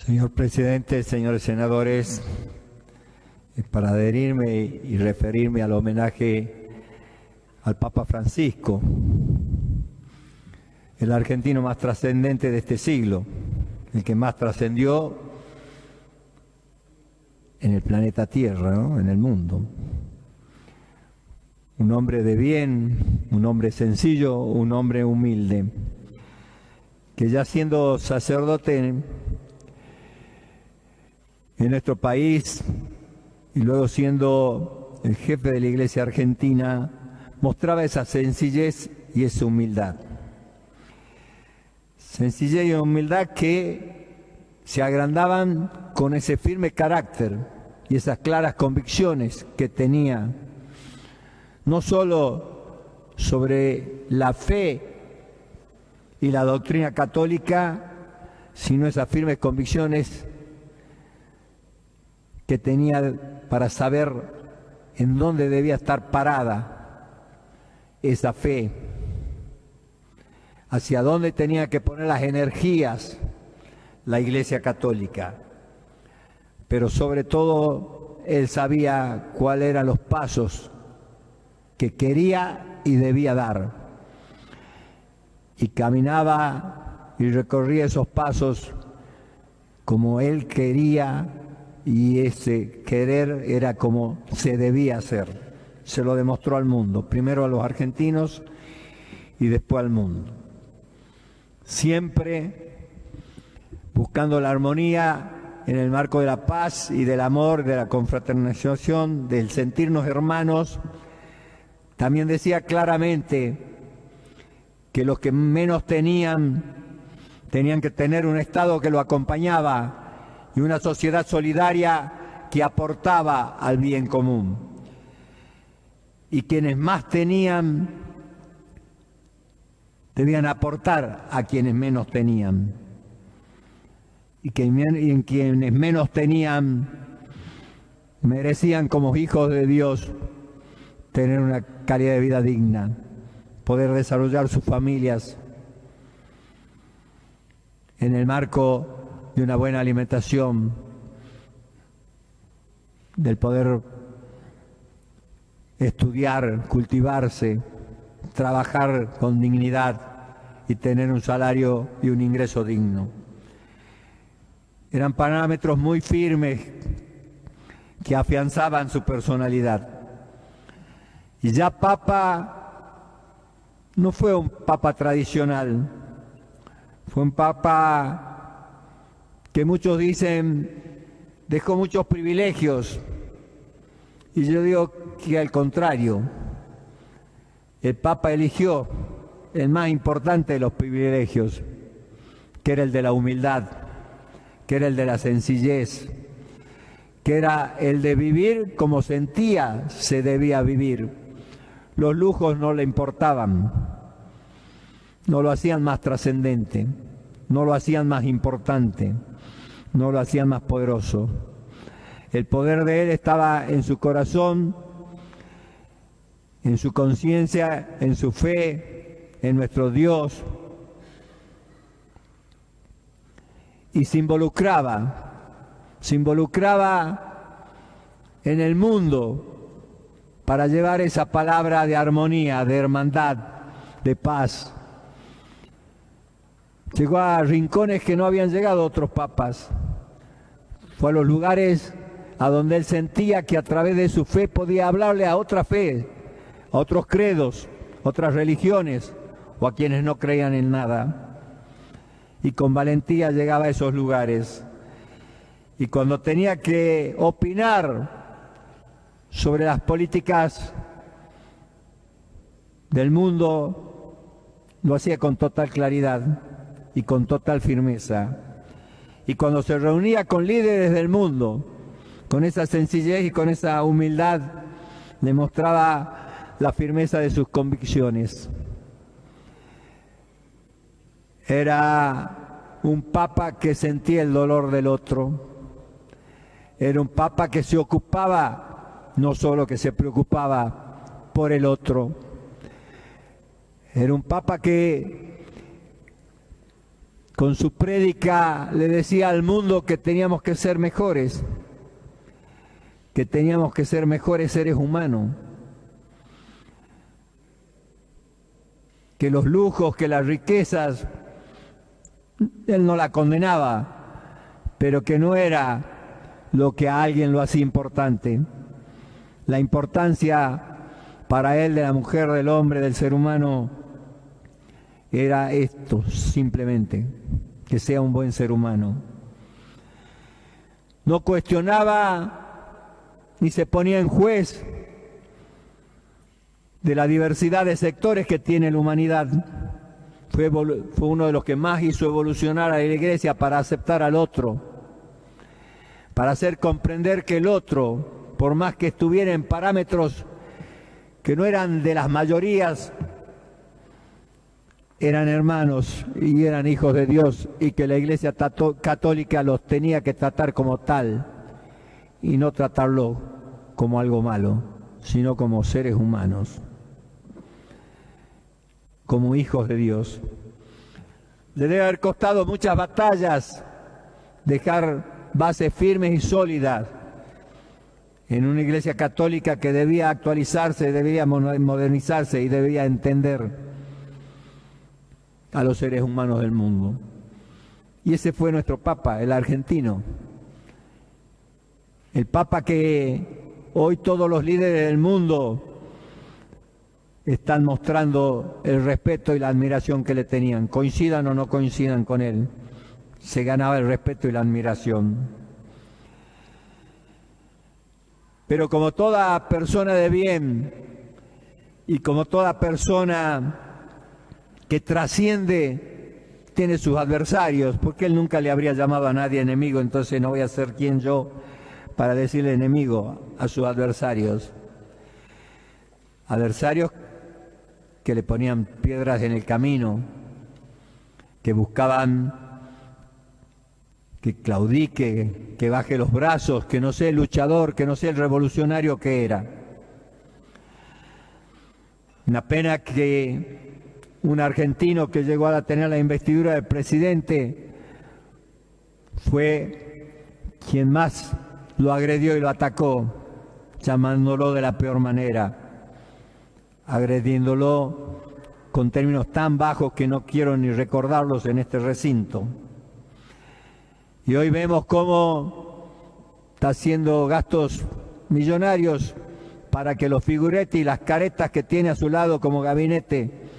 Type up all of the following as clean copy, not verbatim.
Señor presidente, señores senadores, para adherirme y referirme al homenaje al Papa Francisco, el argentino más trascendente de este siglo, el que más trascendió en el planeta Tierra, ¿no? En el mundo. Un hombre de bien, un hombre sencillo, un hombre humilde, que ya siendo sacerdote en nuestro país y luego siendo el jefe de la Iglesia Argentina, mostraba esa sencillez y esa humildad. Sencillez y humildad que se agrandaban con ese firme carácter y esas claras convicciones que tenía, no solo sobre la fe y la doctrina católica, sino esas firmes convicciones que tenía para saber en dónde debía estar parada esa fe, hacia dónde tenía que poner las energías la Iglesia Católica. Pero sobre todo, él sabía cuáles eran los pasos que quería y debía dar. Y caminaba y recorría esos pasos como él quería, y ese querer era como se debía hacer. Se lo demostró al mundo, primero a los argentinos y después al mundo. Siempre buscando la armonía en el marco de la paz y del amor, de la confraternización, del sentirnos hermanos. También decía claramente que los que menos tenían que tener un Estado que lo acompañaba y una sociedad solidaria que aportaba al bien común. Y quienes más tenían debían aportar a quienes menos tenían. Y quienes menos tenían merecían, como hijos de Dios, tener una calidad de vida digna, poder desarrollar sus familias en el marco de una buena alimentación, del poder estudiar, cultivarse, trabajar con dignidad y tener un salario y un ingreso digno. Eran parámetros muy firmes que afianzaban su personalidad. Y ya Papa no fue un Papa tradicional, fue un Papa que muchos dicen dejó muchos privilegios, y yo digo que al contrario, el Papa eligió el más importante de los privilegios, que era el de la humildad, que era el de la sencillez, que era el de vivir como sentía se debía vivir. Los lujos no le importaban, no lo hacían más trascendente, no lo hacían más importante, no lo hacían más poderoso. El poder de él estaba en su corazón, en su conciencia, en su fe, en nuestro Dios. Y se involucraba en el mundo para llevar esa palabra de armonía, de hermandad, de paz. Llegó a rincones que no habían llegado otros papas. Fue a los lugares a donde él sentía que a través de su fe podía hablarle a otra fe, a otros credos, otras religiones o a quienes no creían en nada. Y con valentía llegaba a esos lugares. Y cuando tenía que opinar sobre las políticas del mundo, lo hacía con total claridad y con total firmeza. Y cuando se reunía con líderes del mundo, con esa sencillez y con esa humildad, demostraba la firmeza de sus convicciones. Era un papa que sentía el dolor del otro. Era un papa que se ocupaba, no solo que se preocupaba por el otro. Era un papa que con su prédica le decía al mundo que teníamos que ser mejores, que teníamos que ser mejores seres humanos, que los lujos, que las riquezas, él no la condenaba, pero que no era lo que a alguien lo hacía importante. La importancia para él de la mujer, del hombre, del ser humano, era esto, simplemente, que sea un buen ser humano. No cuestionaba ni se ponía en juez de la diversidad de sectores que tiene la humanidad. Fue uno de los que más hizo evolucionar a la Iglesia para aceptar al otro, para hacer comprender que el otro, por más que estuviera en parámetros que no eran de las mayorías, eran hermanos y eran hijos de Dios, y que la Iglesia católica los tenía que tratar como tal y no tratarlo como algo malo, sino como seres humanos, como hijos de Dios. Le debe haber costado muchas batallas dejar bases firmes y sólidas en una Iglesia católica que debía actualizarse, debía modernizarse y debía entender a los seres humanos del mundo. Y ese fue nuestro Papa, el argentino. El Papa que hoy todos los líderes del mundo están mostrando el respeto y la admiración que le tenían. Coincidan o no coincidan con él, se ganaba el respeto y la admiración. Pero como toda persona de bien y como toda persona que trasciende, tiene sus adversarios, porque él nunca le habría llamado a nadie enemigo, entonces no voy a ser quien yo para decirle enemigo a sus adversarios. Adversarios que le ponían piedras en el camino, que buscaban que claudique, que baje los brazos, que no sea el luchador, que no sea el revolucionario que era. Una pena que un argentino que llegó a tener la investidura de presidente fue quien más lo agredió y lo atacó, llamándolo de la peor manera, agrediéndolo con términos tan bajos que no quiero ni recordarlos en este recinto. Y hoy vemos cómo está haciendo gastos millonarios para que los figuretti y las caretas que tiene a su lado como gabinete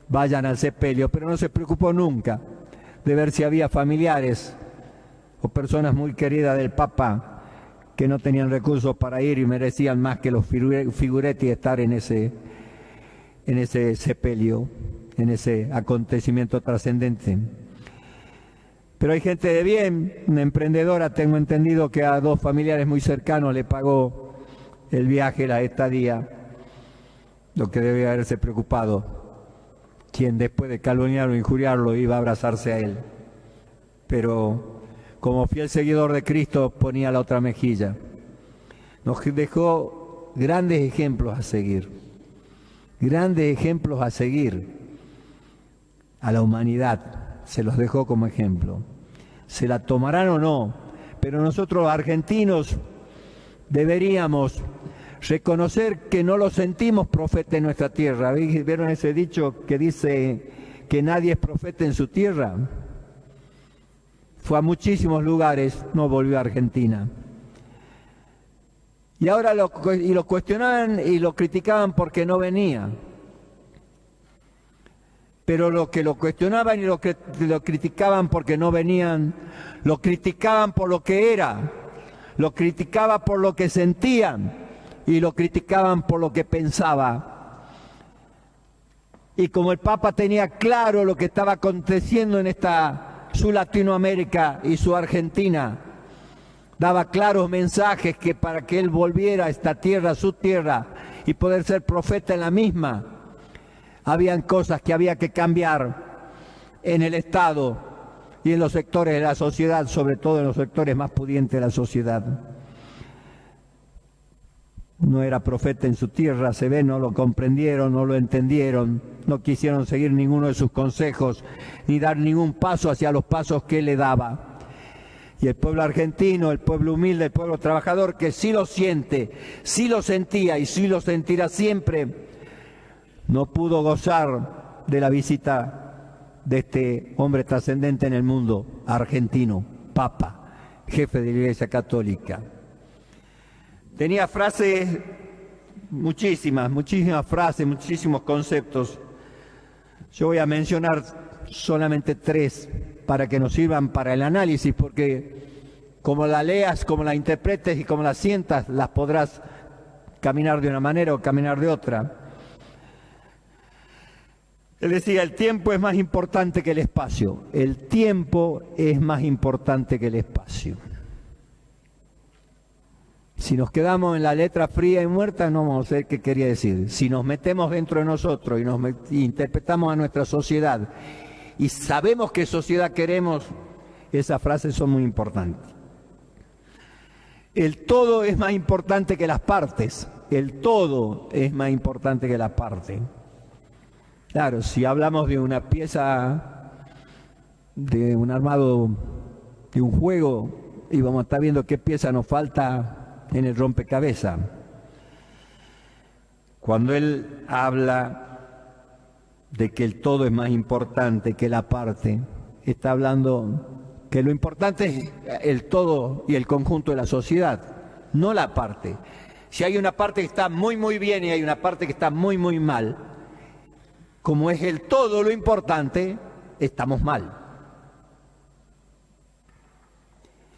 vayan al sepelio, pero no se preocupó nunca de ver si había familiares o personas muy queridas del Papa que no tenían recursos para ir y merecían más que los figuretti estar en ese sepelio, en ese acontecimiento trascendente. Pero hay gente de bien, una emprendedora, tengo entendido que a 2 familiares muy cercanos le pagó el viaje, la estadía, lo que debe haberse preocupado quien después de calumniarlo, injuriarlo, iba a abrazarse a él. Pero como fiel seguidor de Cristo ponía la otra mejilla. Nos dejó grandes ejemplos a seguir, grandes ejemplos a seguir a la humanidad, se los dejó como ejemplo. Se la tomarán o no, pero nosotros argentinos deberíamos reconocer que no lo sentimos profeta en nuestra tierra. ¿Vieron ese dicho que dice que nadie es profeta en su tierra? Fue a muchísimos lugares, no volvió a Argentina. Y ahora lo cuestionaban y lo criticaban porque no venía. Pero lo que lo cuestionaban y lo criticaban porque no venían, lo criticaban por lo que era, lo criticaban por lo que sentían y lo criticaban por lo que pensaba. Y como el Papa tenía claro lo que estaba aconteciendo en su Latinoamérica y su Argentina, daba claros mensajes que para que él volviera a esta tierra, su tierra, y poder ser profeta en la misma, habían cosas que había que cambiar en el Estado y en los sectores de la sociedad, sobre todo en los sectores más pudientes de la sociedad. no era profeta en su tierra, se ve, no lo comprendieron, no lo entendieron, no quisieron seguir ninguno de sus consejos, ni dar ningún paso hacia los pasos que él le daba. Y el pueblo argentino, el pueblo humilde, el pueblo trabajador, que sí lo siente, sí lo sentía y sí lo sentirá siempre, no pudo gozar de la visita de este hombre trascendente en el mundo, argentino, Papa, jefe de la Iglesia Católica. Tenía frases, muchísimas frases, muchísimos conceptos. Yo voy a mencionar solamente 3 para que nos sirvan para el análisis, porque como la leas, como la interpretes y como la sientas, las podrás caminar de una manera o caminar de otra. Él decía, el tiempo es más importante que el espacio. El tiempo es más importante que el espacio. Si nos quedamos en la letra fría y muerta, no vamos a ver qué quería decir. Si nos metemos dentro de nosotros y interpretamos a nuestra sociedad y sabemos qué sociedad queremos, esas frases son muy importantes. El todo es más importante que las partes. El todo es más importante que la parte. Claro, si hablamos de una pieza, de un armado, de un juego, y vamos a estar viendo qué pieza nos falta en el rompecabezas. Cuando él habla de que el todo es más importante que la parte, está hablando que lo importante es el todo y el conjunto de la sociedad, no la parte. Si hay una parte que está muy muy bien y hay una parte que está muy muy mal, como es el todo lo importante, estamos mal.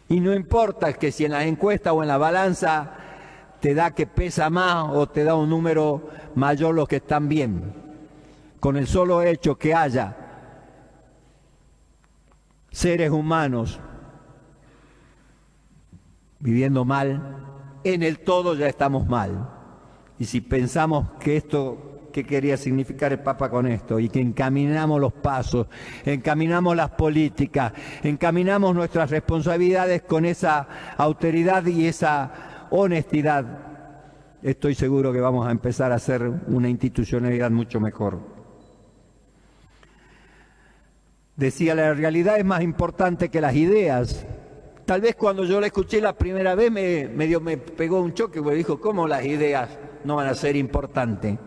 Y no importa que si en la encuesta o en la balanza te da que pesa más o te da un número mayor los que están bien. Con el solo hecho que haya seres humanos viviendo mal, en el todo ya estamos mal. Y si pensamos que esto, ¿qué quería significar el Papa con esto? Y que encaminamos los pasos, encaminamos las políticas, encaminamos nuestras responsabilidades con esa autoridad y esa honestidad, estoy seguro que vamos a empezar a hacer una institucionalidad mucho mejor. Decía, la realidad es más importante que las ideas. Tal vez cuando yo la escuché la primera vez me pegó un choque, porque dijo, ¿cómo las ideas no van a ser importantes?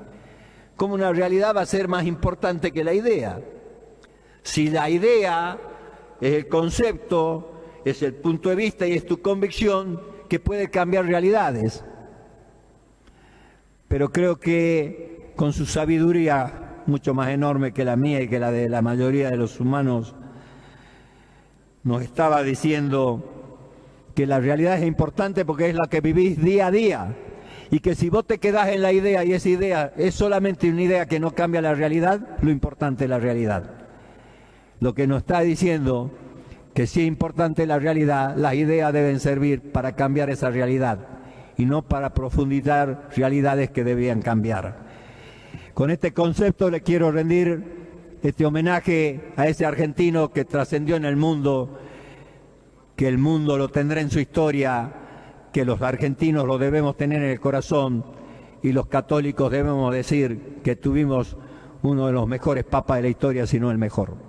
¿Cómo una realidad va a ser más importante que la idea? Si la idea es el concepto, es el punto de vista y es tu convicción que puede cambiar realidades. Pero creo que con su sabiduría, mucho más enorme que la mía y que la de la mayoría de los humanos, nos estaba diciendo que la realidad es importante porque es la que vivís día a día. Y que si vos te quedás en la idea y esa idea es solamente una idea que no cambia la realidad, lo importante es la realidad. Lo que nos está diciendo que si es importante la realidad, las ideas deben servir para cambiar esa realidad y no para profundizar realidades que debían cambiar. Con este concepto le quiero rendir este homenaje a ese argentino que trascendió en el mundo, que el mundo lo tendrá en su historia, que los argentinos lo debemos tener en el corazón y los católicos debemos decir que tuvimos uno de los mejores papas de la historia, si no el mejor.